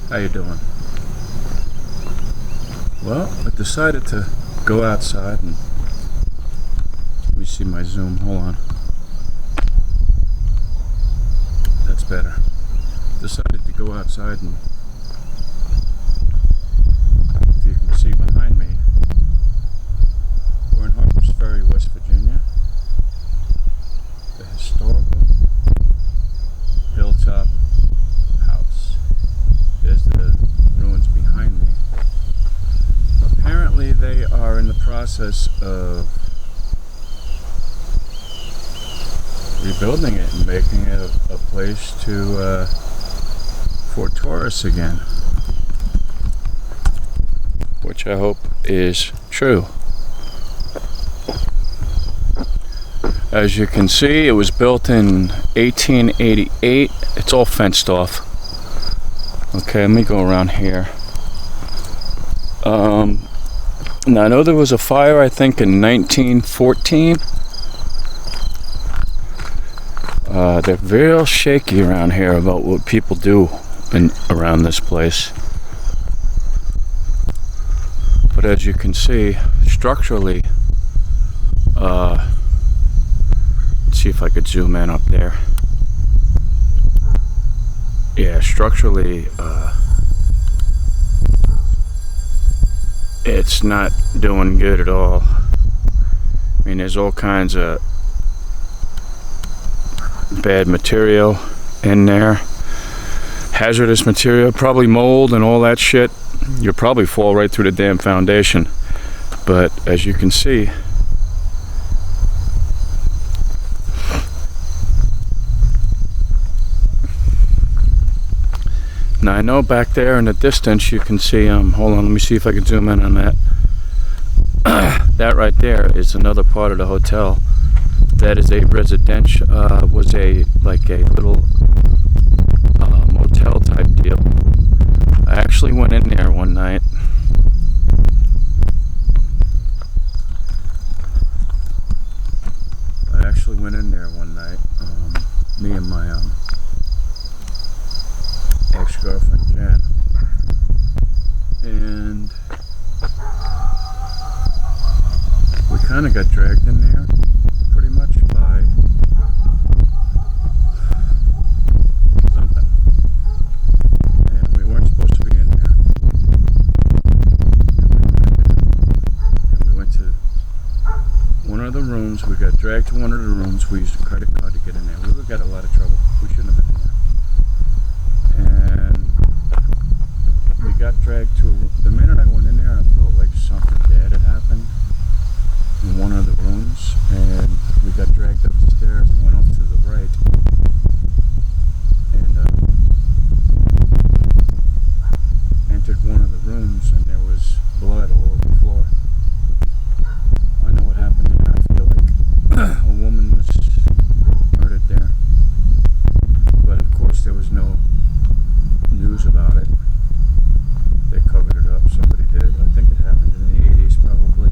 How you doing? Well, I decided to go outside and let me see my zoom. Hold on. That's better. Decided to go outside and if you can see behind me, we're in Harpers Ferry, West Virginia. The historical Hilltop House. There's the ruins behind me. Apparently they are in the process of rebuilding it and making it a place for tourists again, which I hope is true. As you can see, it was built in 1888. It's all fenced off. Okay, let me go around here. Now I know there was a fire, I think, in 1914. They're real shaky around here about what people do around this place. But as you can see, structurally, let's see if I could zoom in up there. Yeah, structurally, it's not doing good at all. I mean, there's all kinds of bad material in there, hazardous material, probably mold and all that shit. You'll probably fall right through the damn foundation. But as you can see, now I know back there in the distance you can see, hold on, let me see if I can zoom in on that. That right there is another part of the hotel. That is a residential, was like a little motel type deal. I actually went in there one night. Me and my ex-girlfriend Jen, and we kind of got dragged in there pretty much by something, and we weren't supposed to be in there, and we went to one of the rooms. We got dragged to one of the rooms. We used a credit card to get in there. We would got a lot of trouble. We shouldn't have been in there. And we got dragged to the minute I went in there, I felt like something bad had happened in one of the rooms, and we got dragged up the stairs and went off to the right, and entered one of the rooms, and there was blood all over the floor. I know what happened there. I feel like a woman was murdered there, but of course there was no news about it. They covered it up. Somebody did. I think it happened in the 80s probably.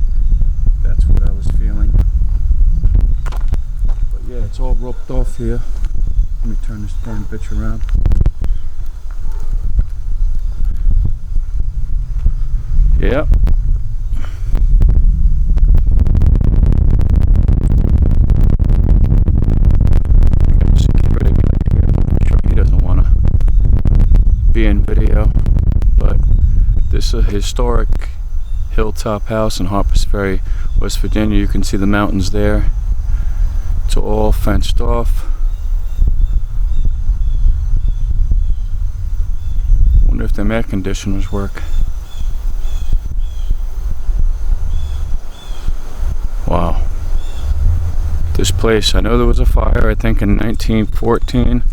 That's what I was feeling. But yeah, it's all roped off here. Let me turn this damn bitch around. Yep. Be in video, but this is a historic Hilltop House in Harpers Ferry, West Virginia. You can see the mountains there. It's all fenced off. Wonder if them air conditioners work. Wow. This place, I know there was a fire, I think in 1914.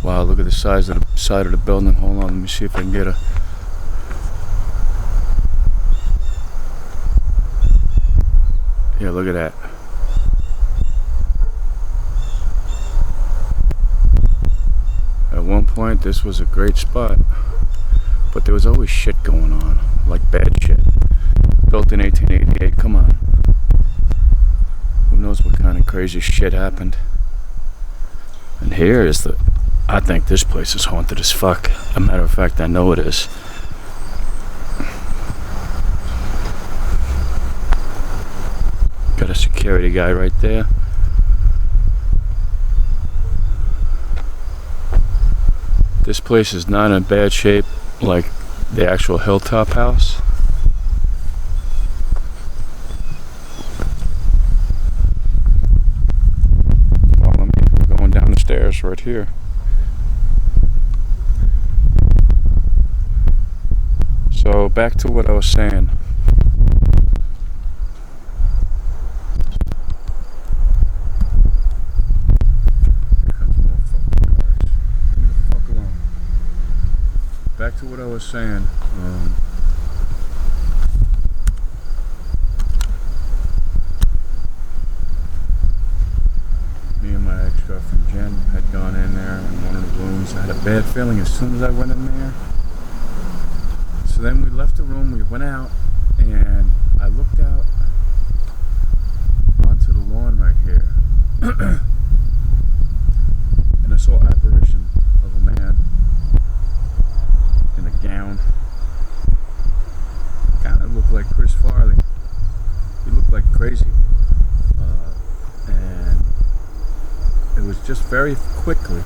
Wow, look at the size of the side of the building. Hold on, let me see if I can get a... Yeah, look at that. At one point, this was a great spot. But there was always shit going on, like bad shit. Built in 1888, come on. Who knows what kind of crazy shit happened. And here is the... I think this place is haunted as fuck. As a matter of fact, I know it is. Got a security guy right there. This place is not in bad shape like the actual Hilltop House. Follow me. We're going down the stairs right here. So back to what I was saying. Back to what I was saying. Me and my ex-girlfriend Jen had gone in there in one of the rooms. I had a bad feeling as soon as I went in there. So then we left the room, we went out, and I looked out onto the lawn right here. And I saw an apparition of a man in a gown. Kind of looked like Chris Farley. He looked like crazy. And it was just very quickly.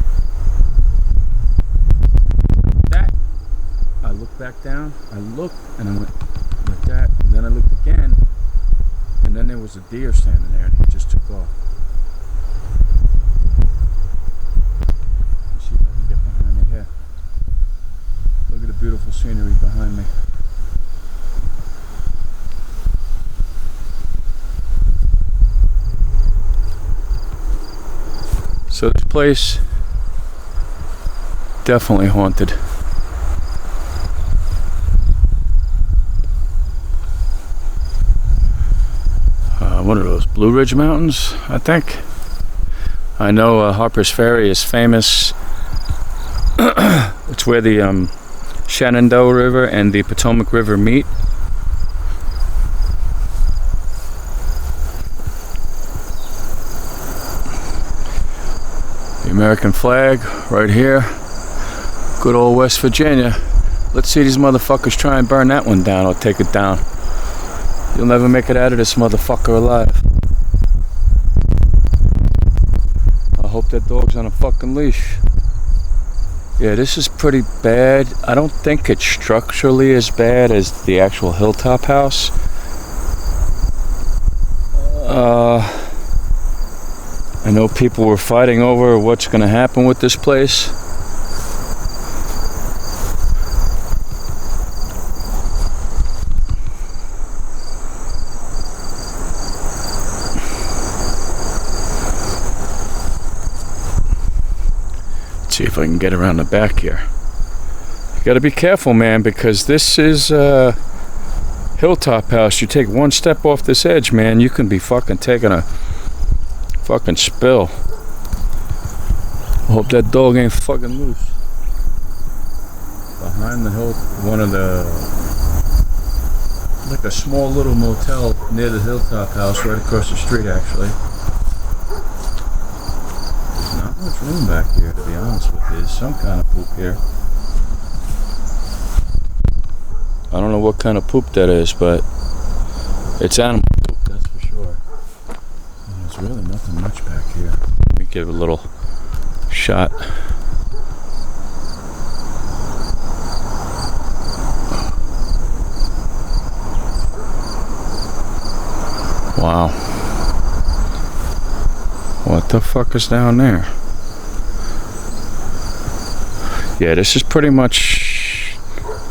That, I looked back down, I looked, and I went like that, and then I looked again, and then there was a deer standing there, and he just took off. Let's see if I can get behind me here. Look at the beautiful scenery behind me. So this place, definitely haunted. What are those, Blue Ridge Mountains, I think? I know Harpers Ferry is famous. It's where the Shenandoah River and the Potomac River meet. The American flag right here. Good old West Virginia. Let's see these motherfuckers try and burn that one down or take it down. You'll never make it out of this motherfucker alive. I hope that dog's on a fucking leash. Yeah, this is pretty bad. I don't think it's structurally as bad as the actual Hilltop House. I know people were fighting over what's going to happen with this place. See if I can get around the back here. You gotta be careful, man, because this is Hilltop House. You take one step off this edge, man, you can be fucking taking a fucking spill. I hope that dog ain't fucking loose. Behind the hill, one of the, like a small little motel near the Hilltop House, right across the street, actually. Not much room back here, to be honest with you. There's some kind of poop here. I don't know what kind of poop that is, but it's animal poop, that's for sure. And there's really nothing much back here. Let me give a little shot. Wow. What the fuck is down there? Yeah, this is pretty much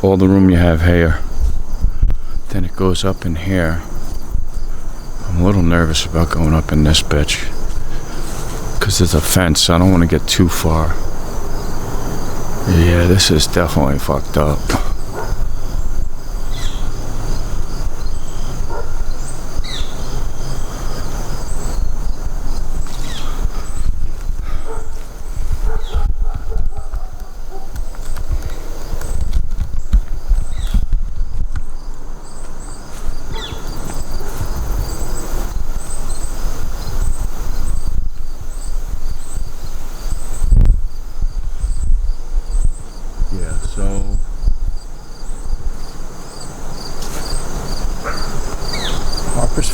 all the room you have here. Then it goes up in here. I'm a little nervous about going up in this bitch, because there's a fence. I don't want to get too far. Yeah, this is definitely fucked up.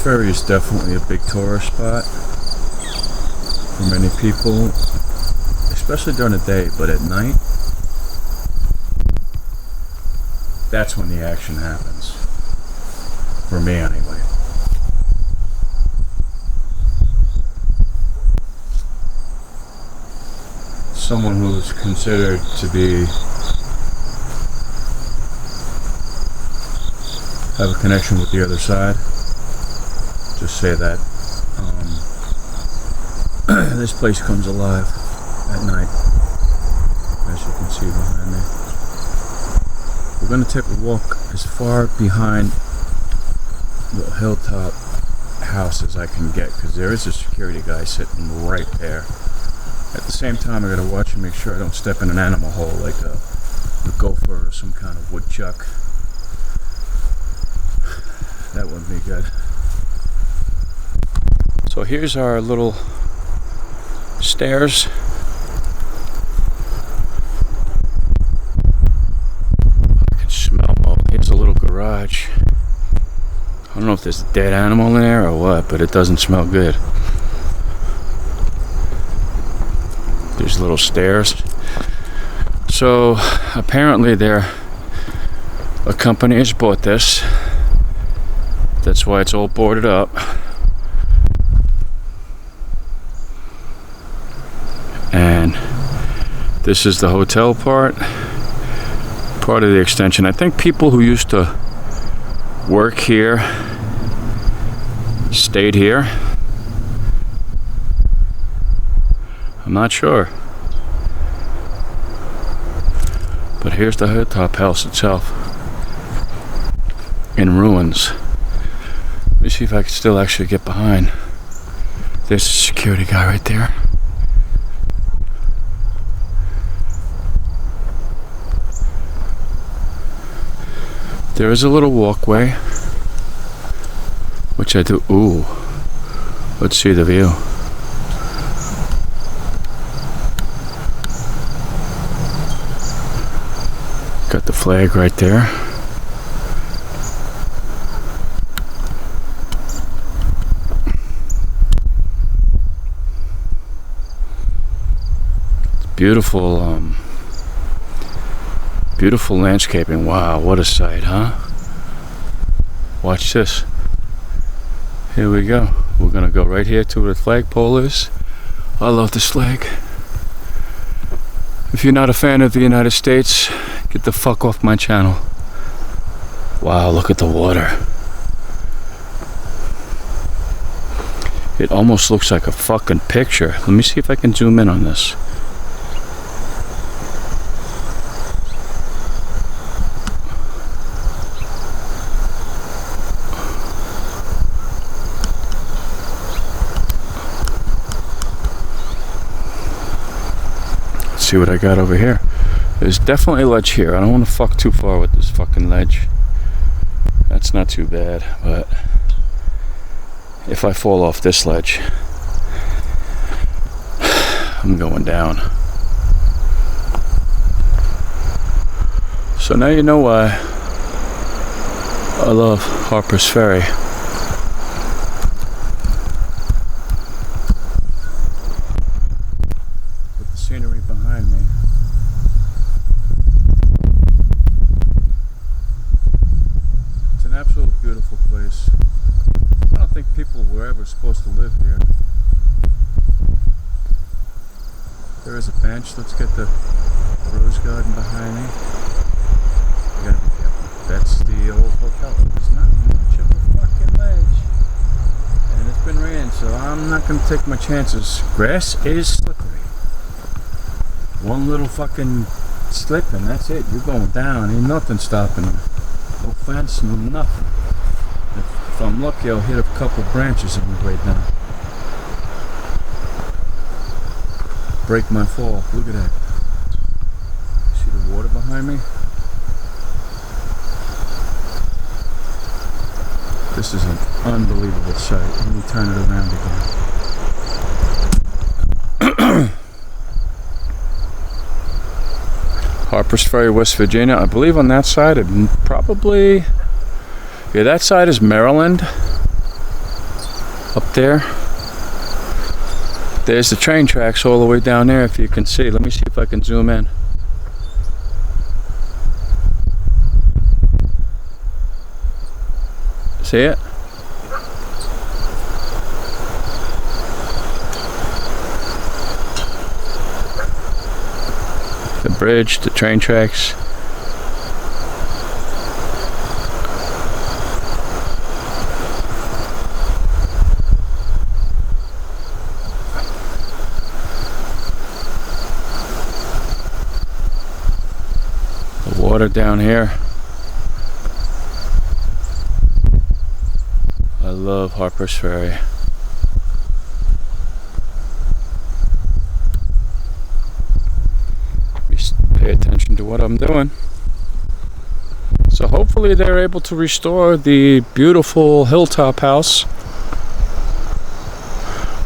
Ferry is definitely a big tourist spot for many people, especially during the day, but at night, that's when the action happens. For me, anyway. Someone who's considered to be have a connection with the other side, just say that this place comes alive at night, as you can see behind me. We're going to take a walk as far behind the Hilltop House as I can get, because there is a security guy sitting right there. At the same time, I got to watch and make sure I don't step in an animal hole like a gopher or some kind of woodchuck. That wouldn't be good. So here's our little stairs. I can smell mold. Here's a little garage. I don't know if there's a dead animal in there or what, but it doesn't smell good. There's little stairs. So apparently a company has bought this. That's why it's all boarded up. And this is the hotel part of the extension. I think people who used to work here stayed here. I'm not sure. But here's the Hilltop House itself, in ruins. Let me see if I can still actually get behind. There's a security guy right there. There is a little walkway, which I do. Ooh, let's see the view. Got the flag right there. It's beautiful, beautiful landscaping. Wow, what a sight, huh? Watch this. Here we go. We're gonna go right here to where the flagpole is. I love this flag. If you're not a fan of the United States, get the fuck off my channel. Wow, look at the water. It almost looks like a fucking picture. Let me see if I can zoom in on this. See what I got over here. There's definitely a ledge here. I don't want to fuck too far with this fucking ledge. That's not too bad, but if I fall off this ledge, I'm going down. So now you know why I love Harpers Ferry. Scenery behind me. It's an absolute beautiful place. I don't think people were ever supposed to live here. There is a bench. Let's get the rose garden behind me. You gotta be careful. That's the old hotel. There's not much of a fucking ledge. And it's been raining, so I'm not gonna take my chances. Grass is slippery. One little fucking slip and that's it. You're going down. Ain't nothing stopping you. No fence, no nothing. If I'm lucky, I'll hit a couple branches on the way down. Break my fall. Look at that. See the water behind me? This is an unbelievable sight. Let me turn it around again. Harpers Ferry, West Virginia. I believe on that side, it probably, yeah, that side is Maryland. Up there, there's the train tracks all the way down there, if you can see. Let me see if I can zoom in. See it? The bridge, the train tracks. The water down here. I love Harpers Ferry. Pay attention to what I'm doing. So hopefully they're able to restore the beautiful Hilltop House.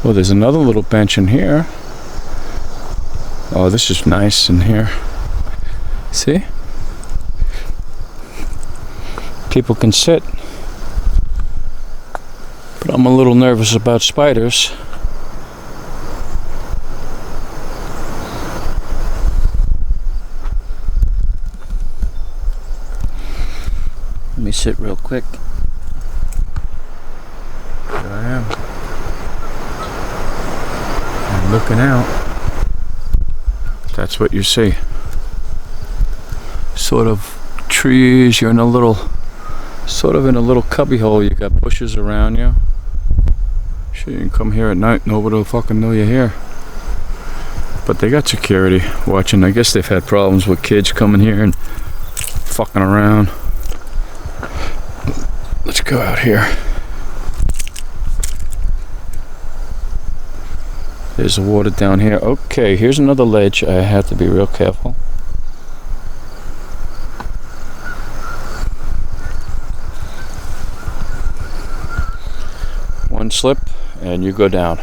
Well, there's another little bench in here. Oh, this is nice in here. See? People can sit. But I'm a little nervous about spiders. Let me sit real quick. There I am. I'm looking out. That's what you see. Sort of trees. You're in a little, sort of in a little cubby hole. You got bushes around you. Sure, you can come here at night. Nobody will fucking know you're here. But they got security watching. I guess they've had problems with kids coming here and fucking around. Let's go out here. There's the water down here. Okay, here's another ledge. I have to be real careful. One slip and you go down.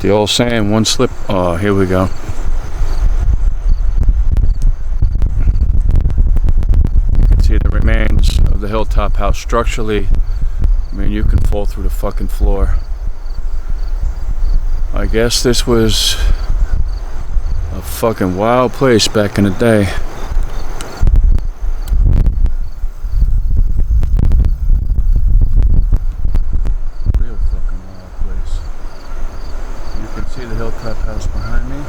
The old saying, one slip. Oh, here we go. See the remains of the Hilltop House. Structurally, I mean, you can fall through the fucking floor. I guess this was a fucking wild place back in the day. Real fucking wild place. You can see the Hilltop House behind me.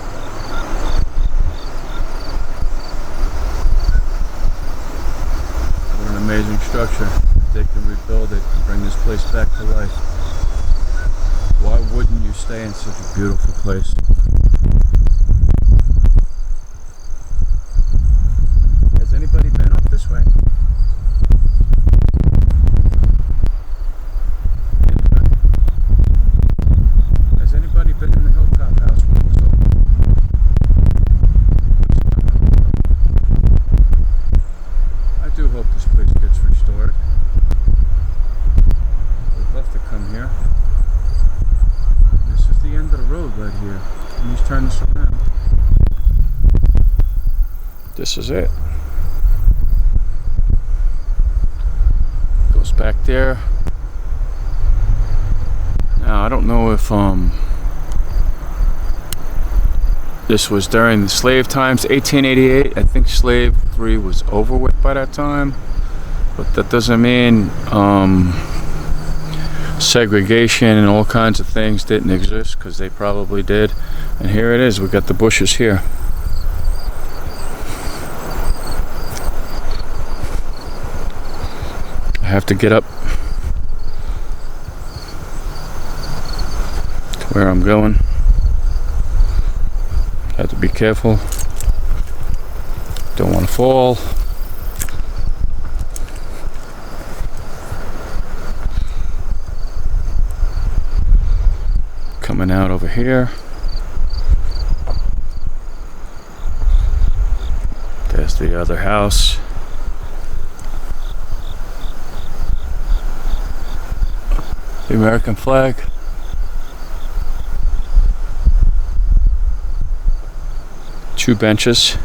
Amazing structure. They can rebuild it and bring this place back to life. Why wouldn't you stay in such a beautiful place? Has anybody been up this way? Anybody? Has anybody been in the Hilltop House when it was open? I do hope this place gets restored. We'd love to come here. This is the end of the road right here. Let me turn this around. This is it. Goes back there. Now I don't know if this was during the slave times, 1888. I think slavery was over with by that time. But that doesn't mean segregation and all kinds of things didn't exist, because they probably did. And here it is. We got the bushes here. I have to get up to where I'm going. Have to be careful. Don't want to fall. Coming out over here. There's the other house. The American flag. Two benches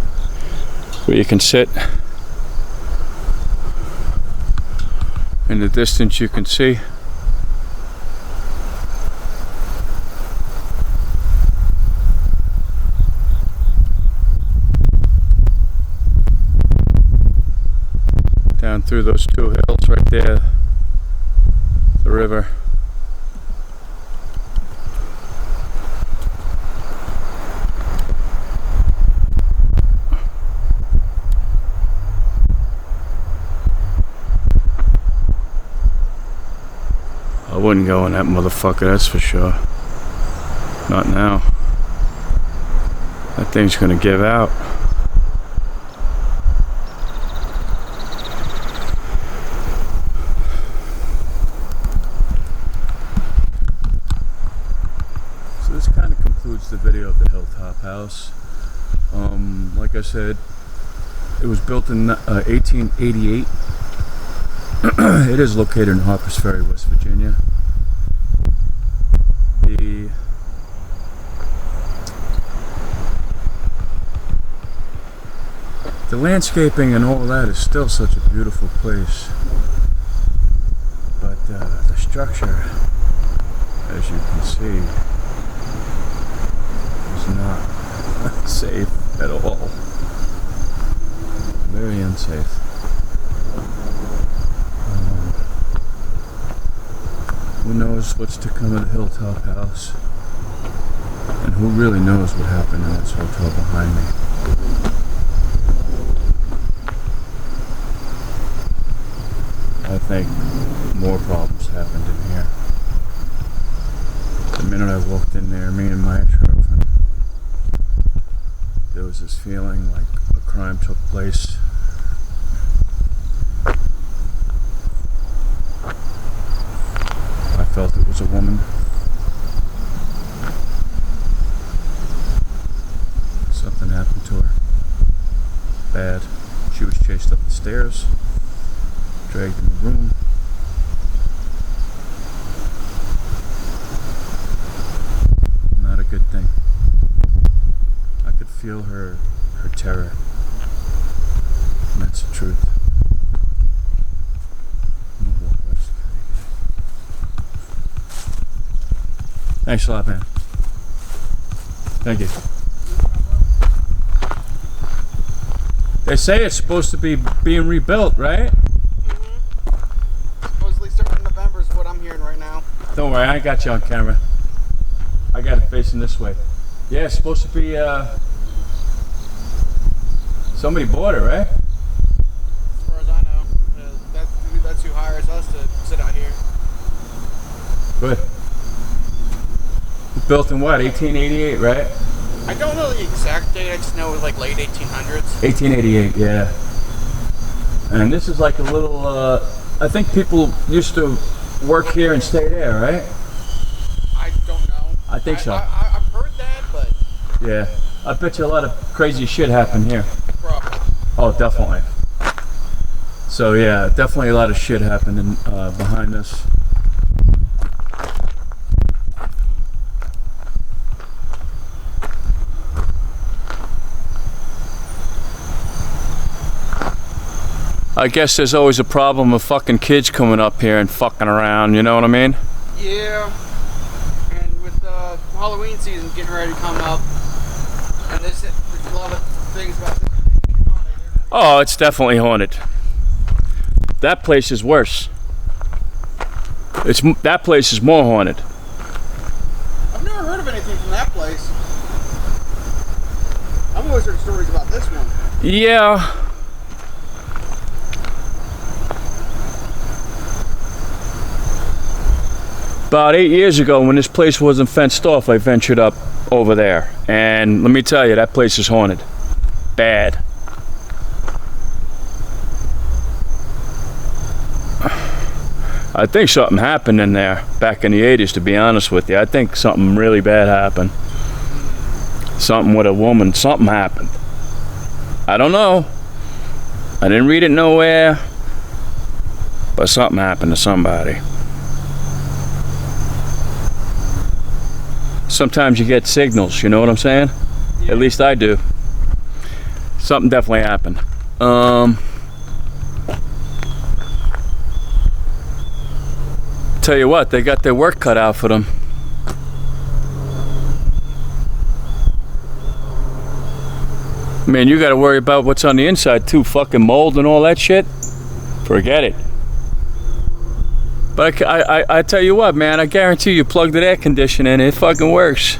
where you can sit In the distance you can see down through those two hills right there, the river. I wouldn't go in that motherfucker, that's for sure. Not now. That thing's gonna give out. So this kind of concludes the video of the Hilltop House. Like I said, it was built in 1888. It is located in Harpers Ferry, West Virginia. The landscaping and all that is still such a beautiful place, but the structure, as you can see, is not safe at all. Very unsafe. Who knows what's to come of the Hilltop House, and who really knows what happened in this hotel behind me. I think more problems happened in here. The minute I walked in there, me and my ex-girlfriend, there was this feeling like a crime took place. I felt it was a woman. Something happened to her. Bad. She was chased up the stairs, dragged in the room. Not a good thing. I could feel her terror. And that's the truth. Thanks a lot, man. Thank you. They say it's supposed to be being rebuilt, right? Supposedly starting in November is what I'm hearing right now. Don't worry, I got you on camera. I got it facing this way. Yeah, it's supposed to be, somebody bought it, right? As far as I know. That's who hires us to sit out here. Good. Built in what, 1888, right? I don't know the exact date, I just know it was like late 1800s. 1888, yeah. And this is like a little, I think people used to work here and stay there, right? I don't know. I think so. I've heard that, but... Yeah. I bet you a lot of crazy shit happened here. Probably. Oh, definitely. So yeah, definitely a lot of shit happened in, behind us. I guess there's always a problem of fucking kids coming up here and fucking around, you know what I mean? Yeah. And with Halloween season getting ready to come up, and there's a lot of things about this. Oh, it's definitely haunted. That place is worse. That place is more haunted. I've never heard of anything from that place. I've always heard stories about this one. Yeah. About 8 years ago, when this place wasn't fenced off, I ventured up over there. And let me tell you, that place is haunted. Bad. I think something happened in there back in the 80s, to be honest with you. I think something really bad happened. Something with a woman, something happened. I don't know. I didn't read it nowhere. But something happened to somebody. Sometimes you get signals, you know what I'm saying? Yeah. At least I do. Something definitely happened. Tell you what, they got their work cut out for them. Man, you gotta worry about what's on the inside too. Fucking mold and all that shit. Forget it. But I tell you what, man, I guarantee you plug the air conditioner in, it fucking works.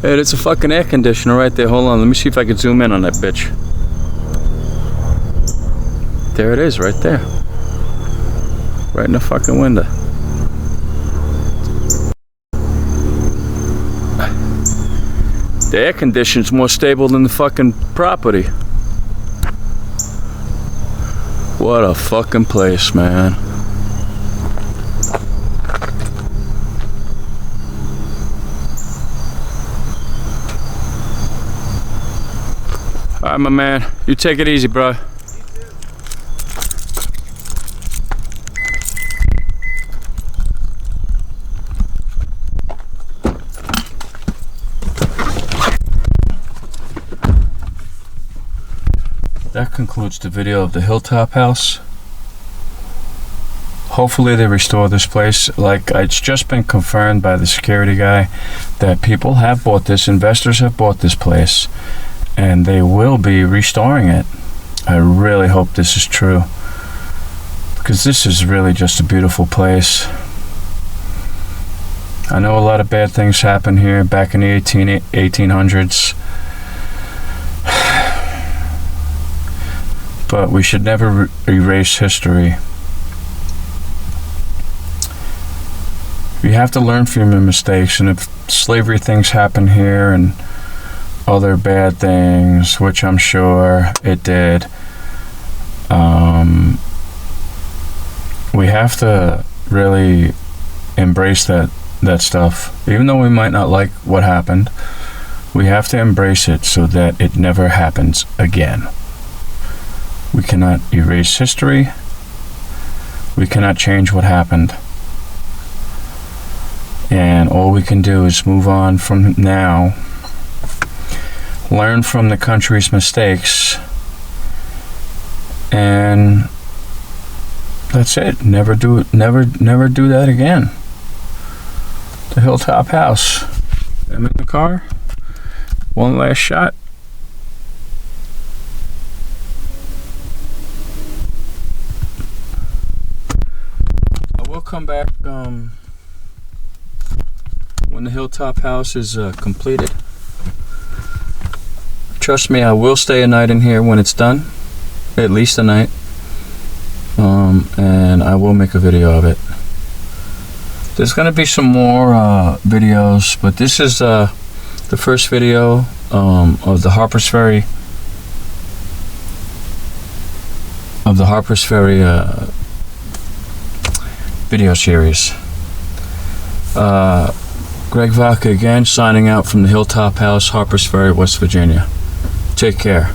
Hey, it's a fucking air conditioner right there. Hold on, let me see if I can zoom in on that bitch. There it is, right there. Right in the fucking window. The air conditioner's more stable than the fucking property. What a fucking place, man. Alright, my man. You take it easy, bro. That concludes the video of the Hilltop House. Hopefully they restore this place. Like, it's just been confirmed by the security guy that people have bought this, investors have bought this place, and they will be restoring it. I really hope this is true, because this is really just a beautiful place. I know a lot of bad things happened here back in the 1800s. But we should never erase history. We have to learn from your mistakes, and if slavery things happen here and other bad things, which I'm sure it did, we have to really embrace that stuff. Even though we might not like what happened, we have to embrace it so that it never happens again. We cannot erase history. We cannot change what happened. And all we can do is move on from now, learn from the country's mistakes, and that's it. Never do that again. The Hilltop House. I'm in the car. One last shot. We'll come back when the Hilltop House is completed. Trust me, I will stay a night in here when it's done, at least a night, and I will make a video of it. There's gonna be some more videos, but this is the first video of the Harpers Ferry video series. Greg Vaca again, signing out from the Hilltop House, Harpers Ferry, West Virginia. Take care.